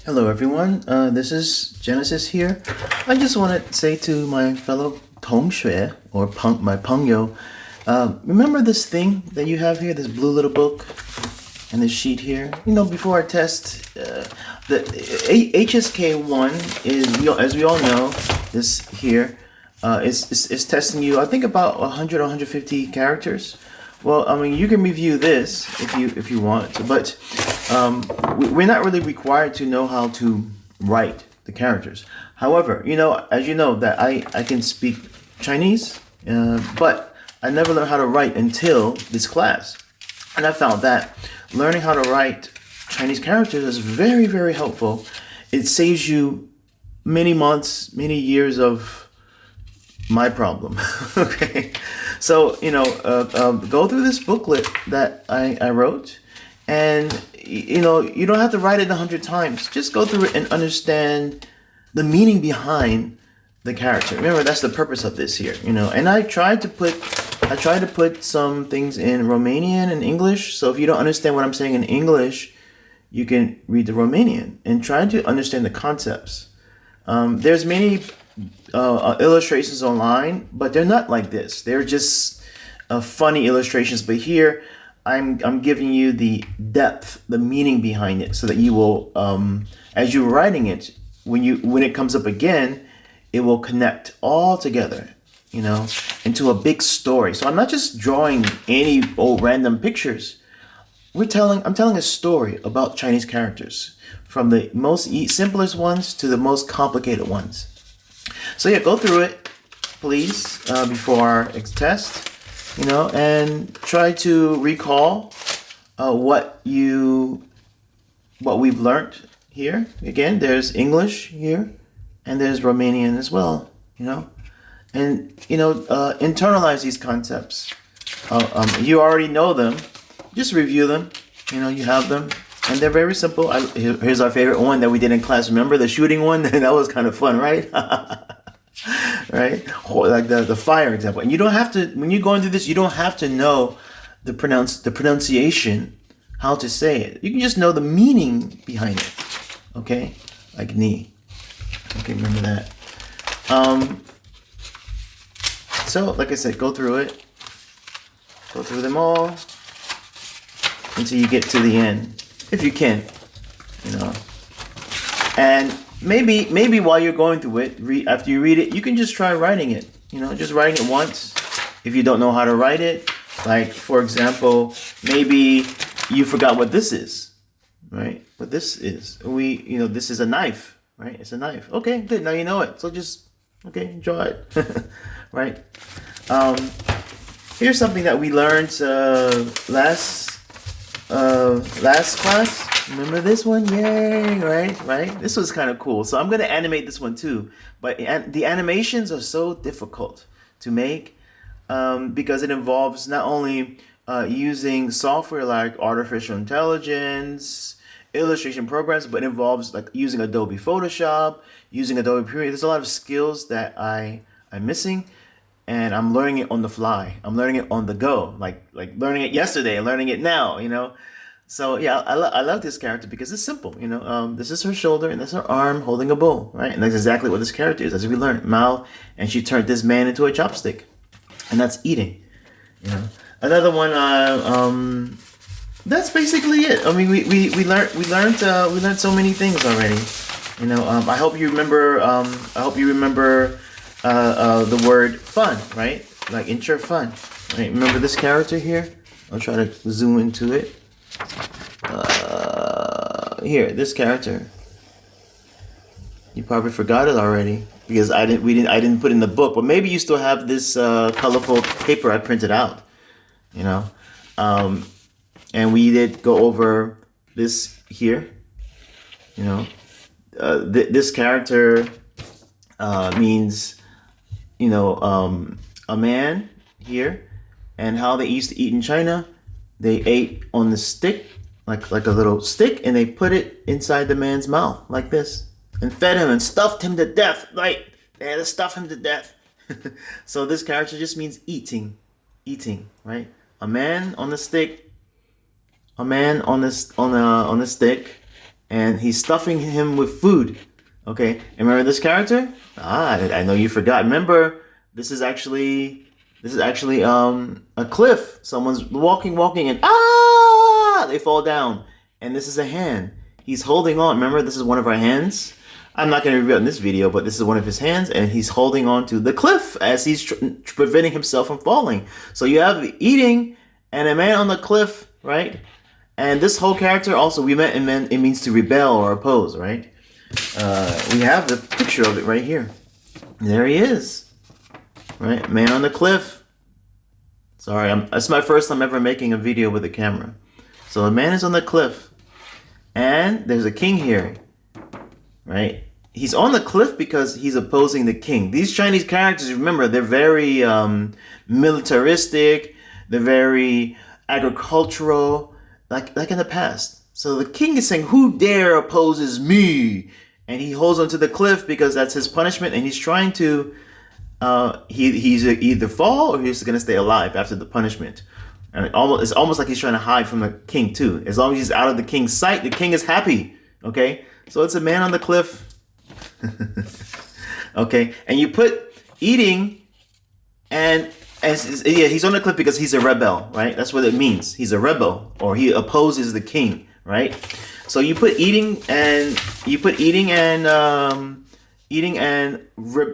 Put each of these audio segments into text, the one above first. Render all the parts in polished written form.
Hello, everyone. This is Genesis here. I just want to say to my fellow 同学 or my Pengyo, remember this thing that you have here, this blue little book and this sheet here? Before our test, the HSK1 is, as we all know, this here is testing you. I think about 100 or 150 characters. Well, I mean, you can review this if you want to, but we're not really required to know how to write the characters. However, as you know, that I can speak Chinese, but I never learned how to write until this class, and I found that learning how to write Chinese characters is very, very helpful. It saves you many months, many years of my problem. Okay, so go through this booklet that I wrote, and you don't have to write it 100 times. Just go through it and understand the meaning behind the character. Remember, that's the purpose of this here. And I tried to put some things in Romanian and English. So if you don't understand what I'm saying in English, you can read the Romanian and try to understand the concepts. There's many illustrations online, but they're not like this. They're just funny illustrations. But here, I'm giving you the depth, the meaning behind it, so that you will, as you're writing it, when it comes up again, it will connect all together, into a big story. So I'm not just drawing any old random pictures. I'm telling a story about Chinese characters, from the most simplest ones to the most complicated ones. So yeah, go through it, please, before our test, and try to recall what we've learned here. Again, there's English here, and there's Romanian as well. And internalize these concepts. You already know them. Just review them. You have them, and they're very simple. Here's our favorite one that we did in class. Remember the shooting one? That was kind of fun, right? Right? Like the fire example. And you don't have to, when you're going through this, you don't have to know the pronunciation, how to say it. You can just know the meaning behind it. Okay? Like ni. Okay, remember that. So, like I said, go through it. Go through them all until you get to the end, if you can. And maybe while you're going through it, after you read it, you can just try writing it. Just writing it once. If you don't know how to write it, like for example, maybe you forgot what this is, right? What this is. This is a knife, right? It's a knife. Okay, good. Now you know it. So just draw it, right? Here's something that we learned last class. Remember this one? Yay! Right. This was kind of cool. So I'm gonna animate this one too. But the animations are so difficult to make because it involves not only using software like artificial intelligence, illustration programs, but it involves like using Adobe Photoshop, using Adobe Premiere. There's a lot of skills that I'm missing, and I'm learning it on the fly. I'm learning it on the go, like learning it yesterday and learning it now. So yeah, I love this character because it's simple. This is her shoulder and that's her arm holding a bowl, right? And that's exactly what this character is, as we learned. Mao, and she turned this man into a chopstick, and that's eating. Another one. That's basically it. I mean, we learned so many things already. I hope you remember. The word fun, right? Like ensure fun. Right? Remember this character here? I'll try to zoom into it. Here, this character. You probably forgot it already because I didn't put it in the book. But maybe you still have this colorful paper I printed out. And we did go over this here. This character means a man here, and how they used to eat in China. They ate on the stick, like a little stick, and they put it inside the man's mouth like this, and fed him and stuffed him to death. Right? They had to stuff him to death. So this character just means eating, right? A man on the stick, a man on the stick, and he's stuffing him with food. Okay, and remember this character? I know you forgot. Remember, this is actually a cliff. Someone's walking, and they fall down. And this is a hand. He's holding on. Remember, this is one of our hands. I'm not going to reveal it in this video, but this is one of his hands, and he's holding on to the cliff as he's preventing himself from falling. So you have eating and a man on the cliff, right? And this whole character also, it means to rebel or oppose, right? We have the picture of it right here. There he is, right? Man on the cliff. Sorry, it's my first time ever making a video with a camera. So a man is on the cliff, and there's a king here, right? He's on the cliff because he's opposing the king. These Chinese characters, remember, they're very militaristic. They're very agricultural, like in the past. So the king is saying, "Who dare opposes me?" And he holds onto the cliff because that's his punishment, and he's trying to he's either fall or he's gonna stay alive after the punishment. And it's almost like he's trying to hide from the king too. As long as he's out of the king's sight, the king is happy. Okay, so it's a man on the cliff. Okay, and you put eating and he's on the cliff because he's a rebel, right? That's what it means. He's a rebel, or he opposes the king, right? So you put eating and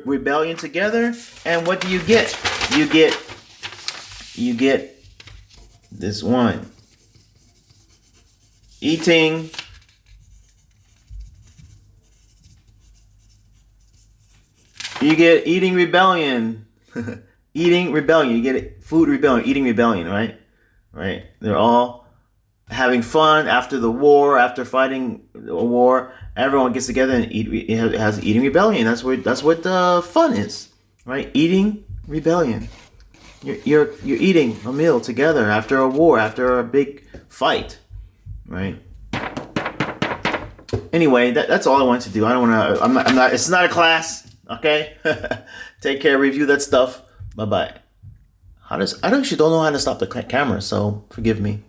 rebellion together, and what do you get? You get this one. Eating rebellion. Eating rebellion. You get food rebellion, eating rebellion, right? Right? They're all having fun after the war, after fighting a war. Everyone gets together and has eating rebellion. That's what fun is, right? Eating rebellion. You're eating a meal together after a war, after a big fight, right? Anyway, that's all I wanted to do. I don't want to. I'm not. It's not a class. Okay. Take care. Review that stuff. Bye bye. I actually don't know how to stop the camera, so forgive me.